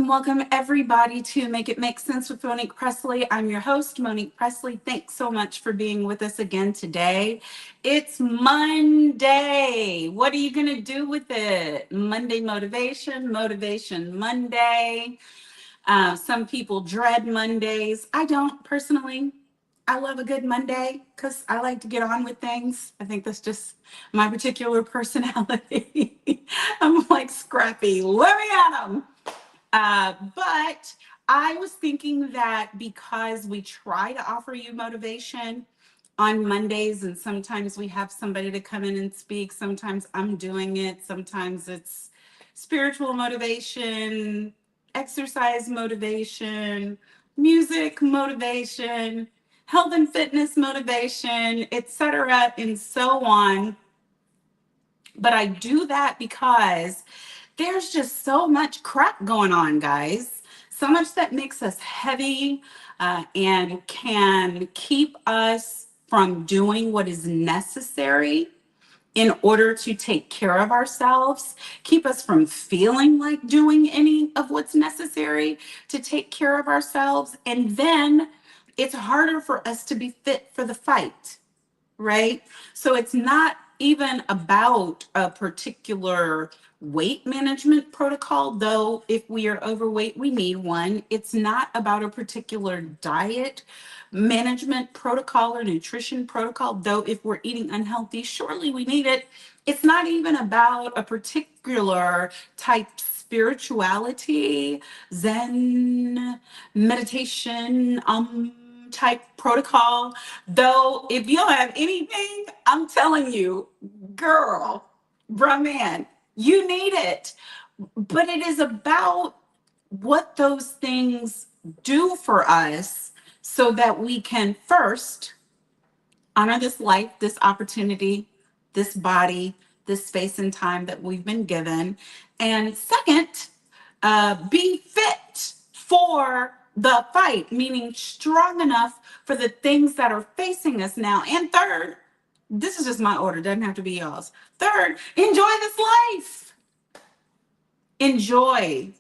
Welcome everybody to Make It Make Sense with Monique Pressley. I'm your host, Monique Pressley. Thanks so much for being with us again today. It's Monday. What are you going to do with it? Monday motivation, Motivation Monday. Some people dread Mondays. I don't personally. I love a good Monday because I like to get on with things. I think that's just my particular personality. I'm like scrappy. Let me at 'em. But I was thinking that because we try to offer you motivation on Mondays, and sometimes we have somebody to come in and speak, sometimes I'm doing it, sometimes it's spiritual motivation, exercise motivation, music motivation, health and fitness motivation, etc., and so on. But I do that because there's just so much crap going on, guys. So much that makes us heavy and can keep us from doing what is necessary in order to take care of ourselves, keep us from feeling like doing any of what's necessary to take care of ourselves. And then it's harder for us to be fit for the fight, right? So it's not even about a particular weight management protocol, though if we are overweight, we need one. It's not about a particular diet management protocol or nutrition protocol, though if we're eating unhealthy, surely we need it. It's not even about a particular type spirituality, Zen, meditation, type protocol. Though, if you don't have anything, I'm telling you, girl, bruh, man, you need it. But it is about what those things do for us so that we can first honor this life, this opportunity, this body, this space and time that we've been given. And second, be fit for the fight, meaning strong enough for the things that are facing us now. And third, this is just my order, doesn't have to be y'all's. Third, enjoy this life. Enjoy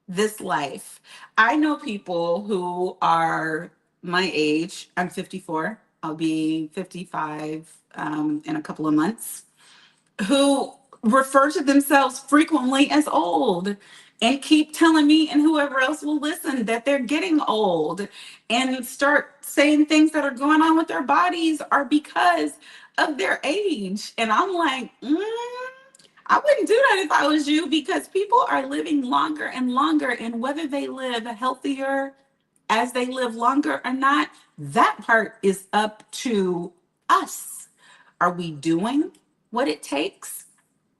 this life. I know people who are my age. I'm 54. I'll be 55 in a couple of months, who refer to themselves frequently as old and keep telling me and whoever else will listen that they're getting old and start saying things that are going on with their bodies are because of their age. And I'm like, I wouldn't do that if I was you, because people are living longer and longer, and whether they live healthier as they live longer or not, that part is up to us. Are we doing what it takes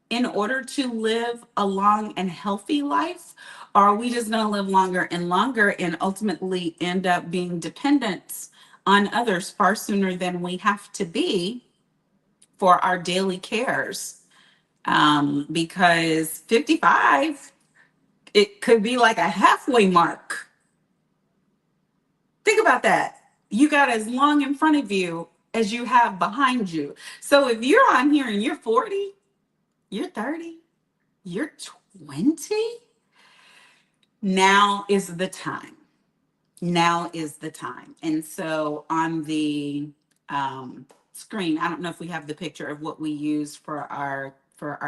in order to live a long and healthy life? Or are we just going to live longer and longer and ultimately end up being dependent on others far sooner than we have to be for our daily cares? Because 55, it could be like a halfway mark. Think about that. You got as long in front of you as you have behind you. So if you're on here and you're 40, you're 30, you're 20, now is the time. Now is the time. And so on the screen, I don't know if we have the picture of what we use for our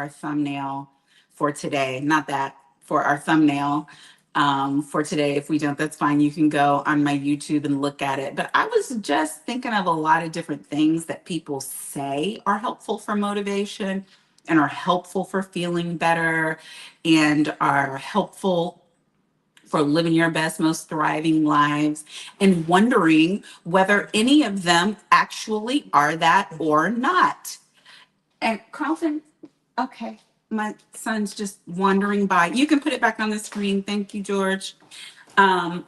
thumbnail for today. Not that, for our thumbnail for today. If we don't, that's fine. You can go on my YouTube and look at it. But I was just thinking of a lot of different things that people say are helpful for motivation and are helpful for feeling better and are helpful for living your best, most thriving lives, and wondering whether any of them actually are that or not. And Carlton, okay, my son's just wandering by. You can put it back on the screen. Thank you, George. Um,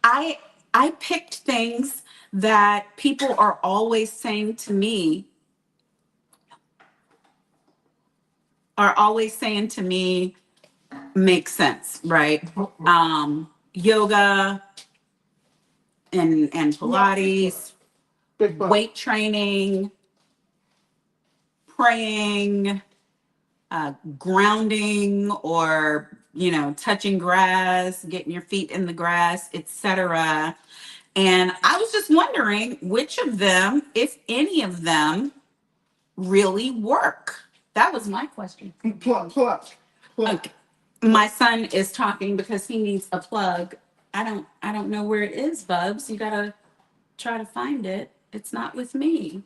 I I picked things that people are always saying to me, make sense, right? Yoga and Pilates, weight training, praying, grounding or, touching grass, getting your feet in the grass, etc. And I was just wondering which of them, if any of them, really work. That was my question. Plug. Okay. My son is talking because he needs a plug. I don't know where it is, Bubs. You gotta try to find it. It's not with me.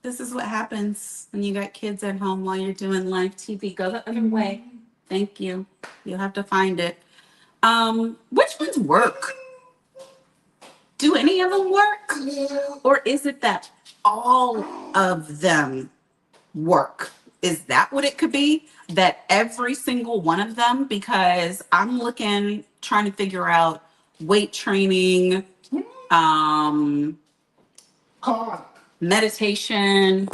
This is what happens when you got kids at home while you're doing live TV. Go the other way. Thank you. You'll have to find it. Which ones work? Do any of them work? Or is it that all of them work? Is that what it could be? That every single one of them? Because I'm looking, trying to figure out weight training, um, meditation.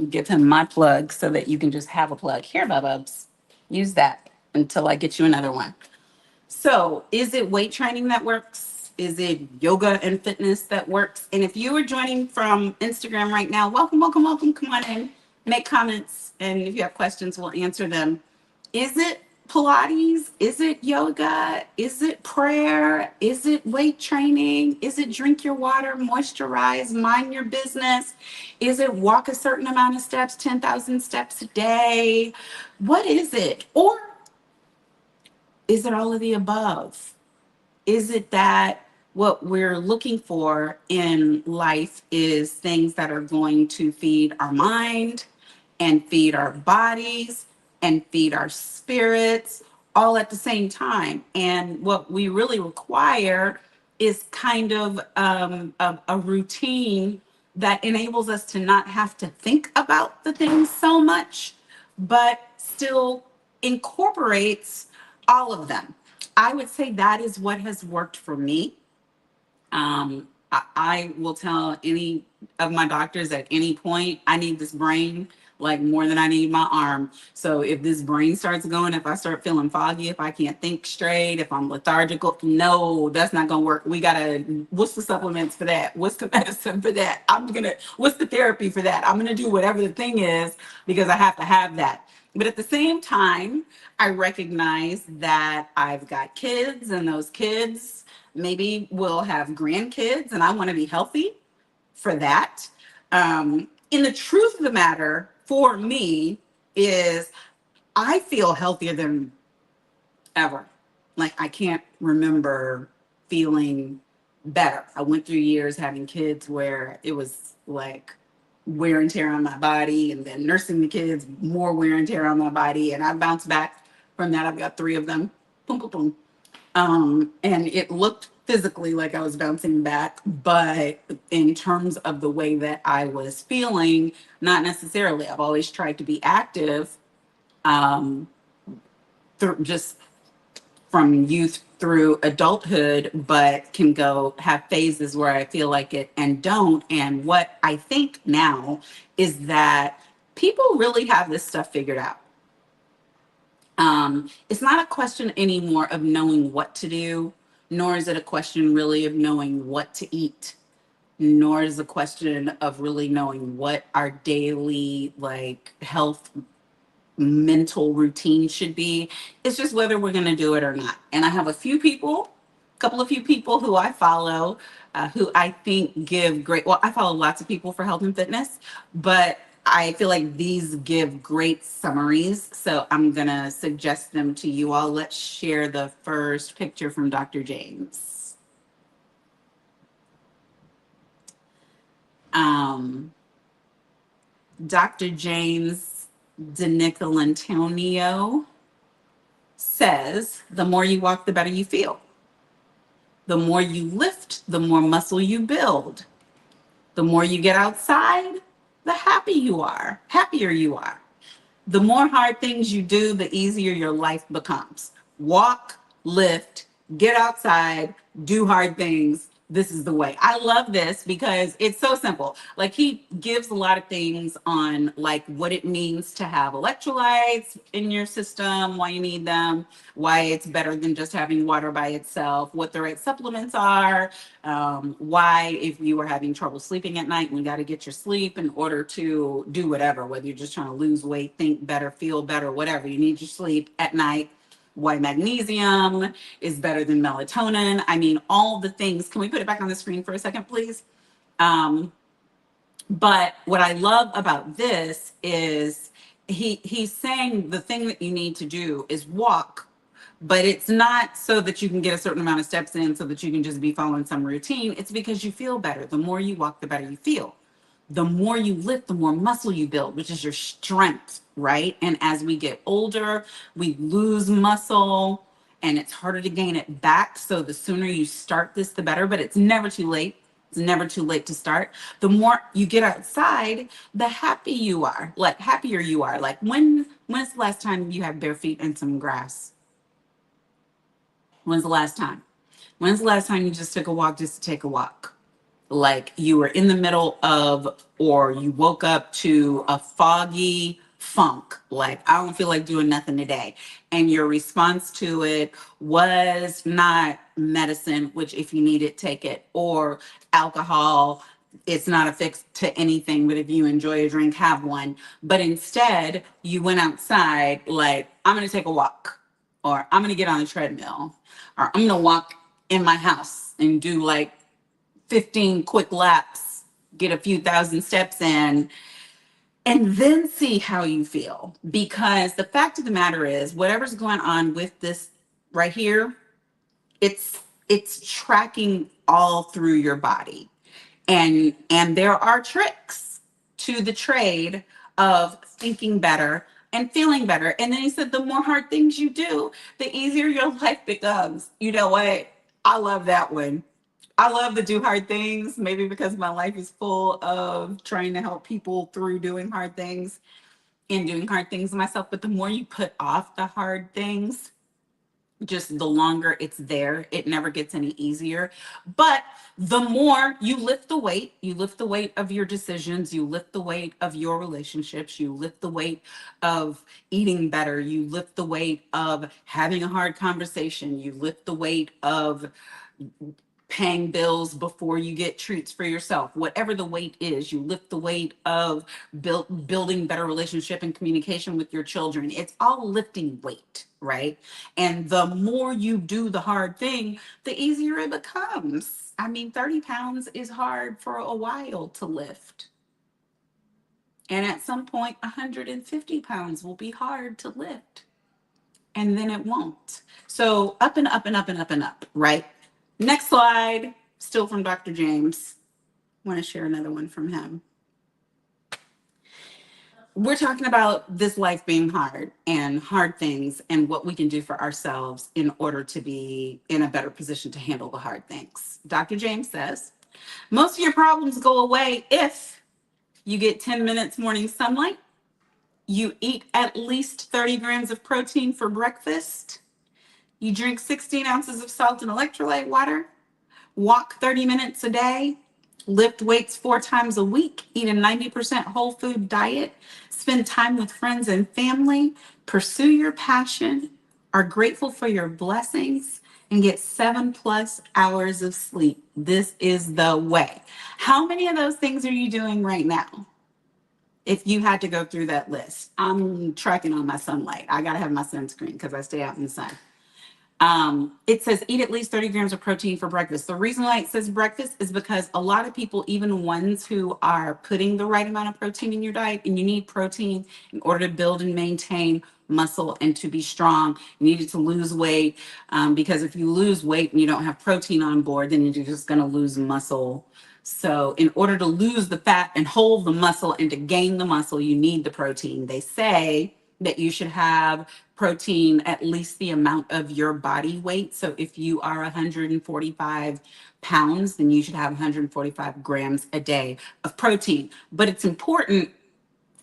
Give him my plug so that you can just have a plug. Here, Bubs, use that until I get you another one. So, is it weight training that works? Is it yoga and fitness that works? And if you are joining from Instagram right now, welcome, welcome, welcome. Come on in, make comments, and if you have questions, we'll answer them. Is it Pilates? Is it yoga? Is it prayer? Is it weight training? Is it drink your water, moisturize, mind your business? Is it walk a certain amount of steps, 10,000 steps a day? What is it? Or is it all of the above? Is it that what we're looking for in life is things that are going to feed our mind and feed our bodies and feed our spirits all at the same time? And what we really require is kind of a routine that enables us to not have to think about the things so much, but still incorporates all of them. I would say that is what has worked for me. I will tell any of my doctors at any point, I need this brain like more than I need my arm. So if this brain starts going, if I start feeling foggy, if I can't think straight, if I'm lethargical, no, that's not gonna work. We gotta, what's the supplements for that? What's the medicine for that? What's the therapy for that? I'm gonna do whatever the thing is because I have to have that. But at the same time, I recognize that I've got kids, and those kids maybe will have grandkids, and I want to be healthy for that. And the truth of the matter for me is I feel healthier than ever. Like, I can't remember feeling better. I went through years having kids where it was like wear and tear on my body, and then nursing the kids, more wear and tear on my body. And I bounced back from that. I've got 3 of them. Boom, boom, boom. And it looked physically like I was bouncing back, but in terms of the way that I was feeling, not necessarily. I've always tried to be active, just from youth through adulthood, but can go have phases where I feel like it and don't. And what I think now is that people really have this stuff figured out. It's not a question anymore of knowing what to do, nor is it a question really of knowing what to eat, nor is it a question of really knowing what our daily like health mental routine should be. It's just whether we're going to do it or not. And I have a few people who I follow, who I think give great, well, I follow lots of people for health and fitness, but I feel like these give great summaries. So I'm going to suggest them to you all. Let's share the first picture from Dr. James. Dr. James DeNicolantonio says, the more you walk, the better you feel. The more you lift, the more muscle you build. The more you get outside, the happier you are. The more hard things you do, the easier your life becomes. Walk, lift, get outside, do hard things. this is the way. I love this because it's so simple. Like he gives a lot of things on like what it means to have electrolytes in your system, why you need them, why it's better than just having water by itself, what the right supplements are, why if you are having trouble sleeping at night, you got to get your sleep in order to do whatever, whether you're just trying to lose weight, think better, feel better, whatever, you need your sleep at night. Why magnesium is better than melatonin. I mean, all the things. Can we put it back on the screen for a second, please? Um, but what I love about this is he's saying the thing that you need to do is walk, but it's not so that you can get a certain amount of steps in so that you can just be following some routine. It's because you feel better. The more you walk, the better you feel. The more you lift, the more muscle you build, which is your strength, right? And as we get older, we lose muscle and it's harder to gain it back. So the sooner you start this, the better, but it's never too late. It's never too late to start. The more you get outside, the happy you are, like happier you are. Like when's the last time you had bare feet and some grass? When's the last time? When's the last time you just took a walk just to take a walk? Like you were in the middle of, or you woke up to a foggy funk, like I don't feel like doing nothing today. And your response to it was not medicine, which if you need it, take it, or alcohol. It's not a fix to anything, but if you enjoy a drink, have one. But instead, you went outside, like, I'm going to take a walk, or I'm going to get on the treadmill, or I'm going to walk in my house and do like 15 quick laps, get a few thousand steps in, and then see how you feel. Because the fact of the matter is, whatever's going on with this right here, it's tracking all through your body. And there are tricks to the trade of thinking better and feeling better. And then he said, the more hard things you do, the easier your life becomes. You know what? I love that one. I love to do hard things, maybe because my life is full of trying to help people through doing hard things and doing hard things myself. But the more you put off the hard things, just the longer it's there, it never gets any easier. But the more you lift the weight of your decisions, you lift the weight of your relationships, you lift the weight of eating better, you lift the weight of having a hard conversation, you lift the weight of paying bills before you get treats for yourself. Whatever the weight is, you lift the weight of building better relationship and communication with your children. It's all lifting weight, right? And the more you do the hard thing, the easier it becomes. I mean, 30 pounds is hard for a while to lift. And at some point, 150 pounds will be hard to lift. And then it won't. So up and up and up and up and up, right? Next slide, still from Dr. James. I want to share another one from him. We're talking about this life being hard and hard things and what we can do for ourselves in order to be in a better position to handle the hard things. Dr. James says, most of your problems go away if you get 10 minutes morning sunlight, you eat at least 30 grams of protein for breakfast, you drink 16 ounces of salt and electrolyte water, walk 30 minutes a day, lift weights 4 times a week, eat a 90% whole food diet, spend time with friends and family, pursue your passion, are grateful for your blessings, and get 7+ hours of sleep. This is the way. How many of those things are you doing right now? If you had to go through that list, I'm tracking on my sunlight. I got to have my sunscreen because I stay out in the sun. It says eat at least 30 grams of protein for breakfast. The reason why it says breakfast is because a lot of people, even ones who are putting the right amount of protein in your diet, and you need protein in order to build and maintain muscle and to be strong, you need it to lose weight, because if you lose weight and you don't have protein on board, then you're just going to lose muscle. So in order to lose the fat and hold the muscle and to gain the muscle, you need the protein. They say that you should have protein at least the amount of your body weight. So if you are 145 pounds, then you should have 145 grams a day of protein. But it's important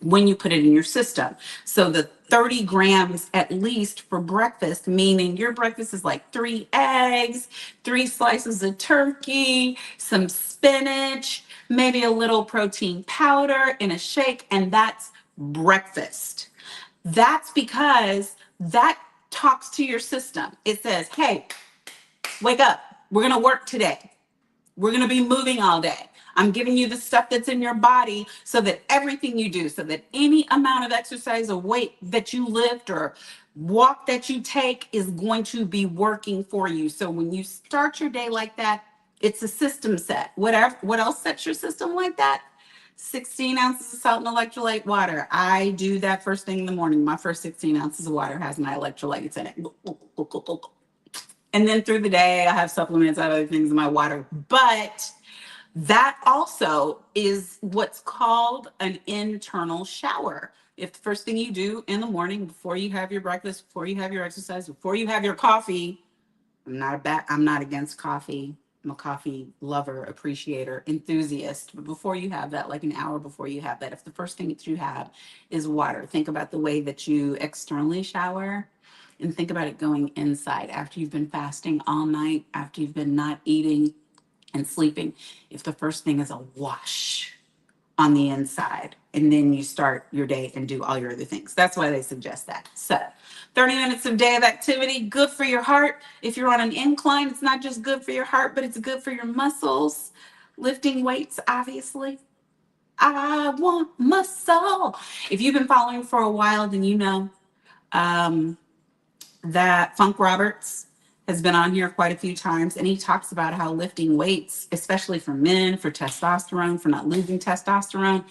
when you put it in your system. So the 30 grams at least for breakfast, meaning your breakfast is like 3 eggs, 3 slices of turkey, some spinach, maybe a little protein powder in a shake, and that's breakfast. That's because that talks to your system. It says, hey, wake up. We're going to work today. We're going to be moving all day. I'm giving you the stuff that's in your body so that everything you do, so that any amount of exercise or weight that you lift or walk that you take is going to be working for you. So when you start your day like that, it's a system set. What else sets your system like that? 16 ounces of salt and electrolyte water. I do that first thing in the morning. My first 16 ounces of water has my electrolytes in it. And then through the day, I have supplements, I have other things in my water. But that also is what's called an internal shower. If the first thing you do in the morning, before you have your breakfast, before you have your exercise, before you have your coffee, I'm not against coffee. I'm a coffee lover, appreciator, enthusiast. But before you have that, like an hour before you have that, if the first thing that you have is water, think about the way that you externally shower. And think about it going inside after you've been fasting all night, after you've been not eating and sleeping. If the first thing is a wash on the inside, and then you start your day and do all your other things. That's why they suggest that. So 30 minutes of day of activity, good for your heart. If you're on an incline, it's not just good for your heart, but it's good for your muscles. Lifting weights, obviously. I want muscle. If you've been following for a while, then you know that Funk Roberts has been on here quite a few times, and he talks about how lifting weights, especially for men, for testosterone, for not losing testosterone,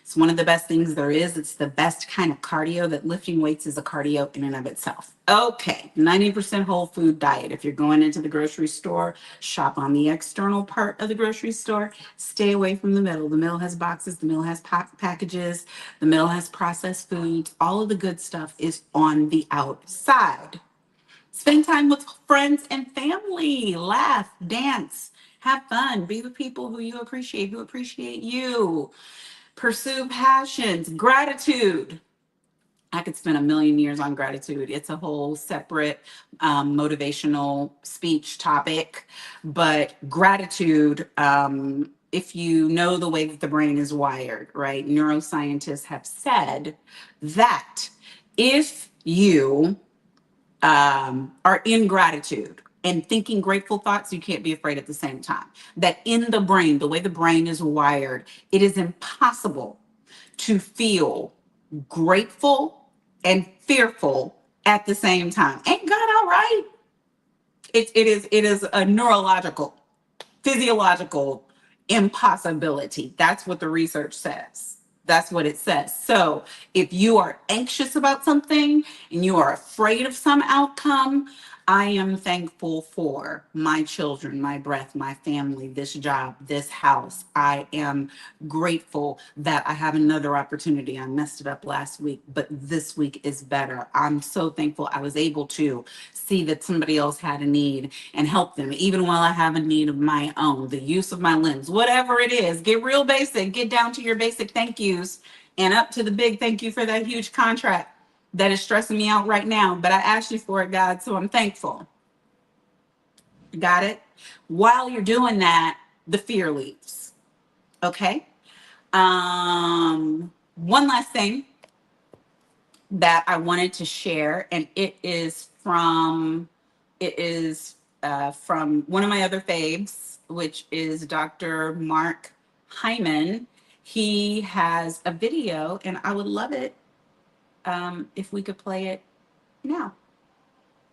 it's one of the best things there is. It's the best kind of cardio. That lifting weights is a cardio in and of itself. Okay, 90% whole food diet. If you're going into the grocery store, shop on the external part of the grocery store. Stay away from the middle. The middle has boxes. The middle has packages. The middle has processed foods. All of the good stuff is on the outside. Spend time with friends and family. Laugh, dance, have fun. Be with people who appreciate you. Pursue passions, gratitude. I could spend a million years on gratitude. It's a whole separate motivational speech topic. But gratitude, if you know the way that the brain is wired, right? Neuroscientists have said that if you are in gratitude and thinking grateful thoughts, you can't be afraid at the same time. That in the brain, the way the brain is wired, it is impossible to feel grateful and fearful at the same time. Ain't God all right? It is a neurological, physiological impossibility. That's what the research says. That's what it says. So if you are anxious about something and you are afraid of some outcome, I am thankful for my children, my breath, my family, this job, this house. I am grateful that I have another opportunity. I messed it up last week, but this week is better. I'm so thankful I was able to see that somebody else had a need and help them, even while I have a need of my own, the use of my limbs, whatever it is. Get real basic, get down to your basic thank yous and up to the big thank you for that huge contract that is stressing me out right now, but I asked you for it, God, so I'm thankful. Got it? While you're doing that, the fear leaves. Okay? One last thing that I wanted to share, and it is from one of my other faves, which is Dr. Mark Hyman. He has a video, and I would love it if we could play it now.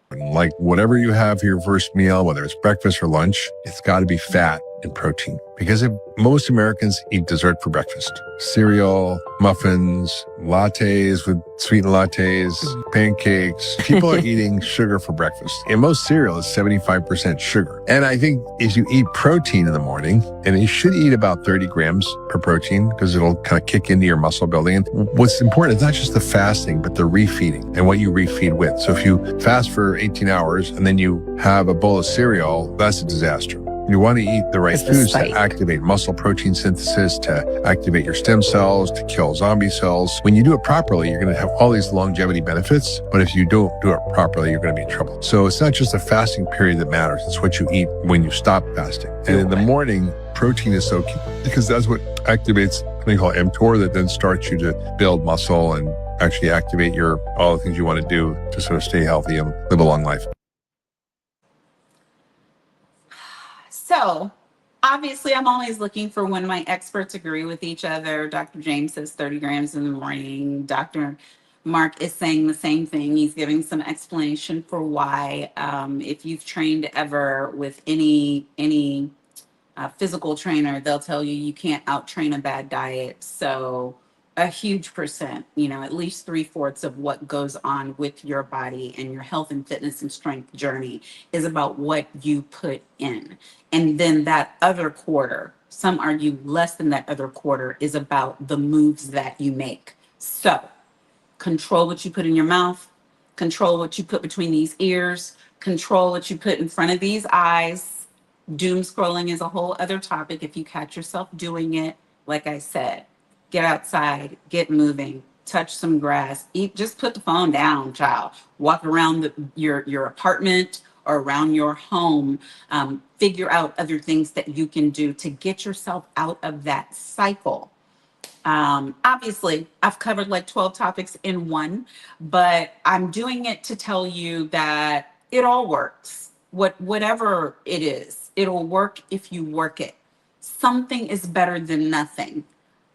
Like whatever you have for your first meal, whether it's breakfast or lunch, it's got to be fat and protein. Because if most Americans eat dessert for breakfast, cereal, muffins, lattes with sweetened lattes, pancakes, people are eating sugar for breakfast. And most cereal is 75% sugar. And I think if you eat protein in the morning, and you should eat about 30 grams per protein because it'll kind of kick into your muscle building. And what's important is not just the fasting, but the refeeding and what you refeed with. So if you fast for 18 hours and then you have a bowl of cereal, that's a disaster. You want to eat the right It's the foods to spike. activate muscle protein synthesis, to activate your stem cells, to kill zombie cells. When you do it properly, you're going to have all these longevity benefits. But if you don't do it properly, you're going to be in trouble. So it's not just the fasting period that matters. It's what you eat when you stop fasting. And in the morning, protein is so key because that's what activates something called mTOR that then starts you to build muscle and actually activate all the things you want to do to sort of stay healthy and live a long life. So, obviously, I'm always looking for when my experts agree with each other. Dr. James says 30 grams in the morning. Dr. Mark is saying the same thing. He's giving some explanation for why. If you've trained ever with any physical trainer, they'll tell you you can't out train a bad diet. So a huge percent, at least 3/4 of what goes on with your body and your health and fitness and strength journey is about what you put in. And then that other quarter, some argue less than that other quarter, is about the moves that you make. So control what you put in your mouth, control what you put between these ears, control what you put in front of these eyes. Doom scrolling is a whole other topic. If you catch yourself doing it, like I said, get outside, get moving, touch some grass, eat, just put the phone down, child. Walk around your apartment or around your home. Figure out other things that you can do to get yourself out of that cycle. Obviously, I've covered like 12 topics in one, but I'm doing it to tell you that it all works. Whatever it is, it'll work if you work it. Something is better than nothing.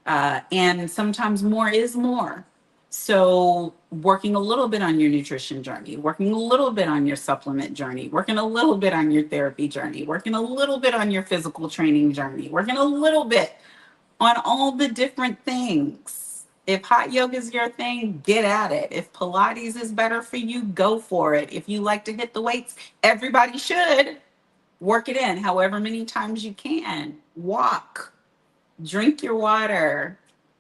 And sometimes more is more. So, working a little bit on your nutrition journey, working a little bit on your supplement journey, working a little bit on your therapy journey, working a little bit on your physical training journey, working a little bit on all the different things. If hot yoga is your thing, get at it. If Pilates is better for you, go for it. If you like to hit the weights, everybody should work it in however many times you can. Walk, drink your water,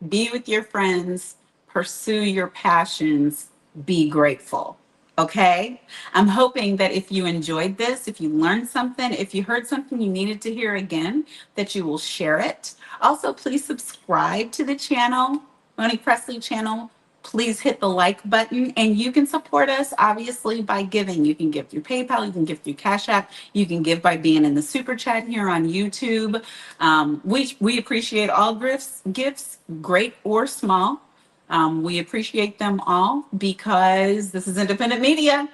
be with your friends, pursue your passions, be grateful. Okay? I'm hoping that if you enjoyed this, if you learned something, if you heard something you needed to hear again, that you will share it. Also, please subscribe to the channel, Monique Pressley channel. Please hit the like button, and you can support us obviously by giving. You can give through PayPal, you can give through Cash App, you can give by being in the super chat here on YouTube. We appreciate all gifts, great or small. We appreciate them all because this is independent media.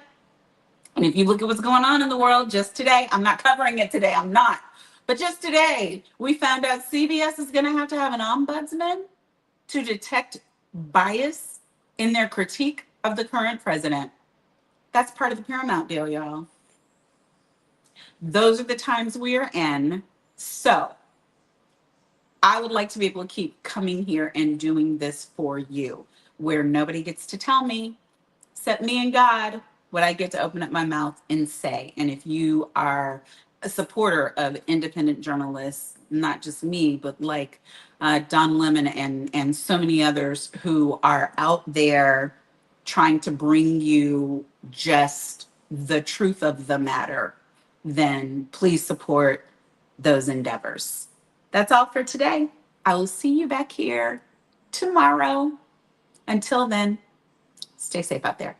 And if you look at what's going on in the world just today, I'm not covering it today, I'm not. But just today, we found out CBS is going to have an ombudsman to detect bias in their critique of the current president. That's part of the Paramount deal, y'all. Those are the times we are in. So I would like to be able to keep coming here and doing this for you, where nobody gets to tell me, except me and God, what I get to open up my mouth and say. And if you are a supporter of independent journalists, not just me, but like Don Lemon and so many others who are out there trying to bring you just the truth of the matter, then please support those endeavors. That's all for today. I will see you back here tomorrow. Until then, stay safe out there.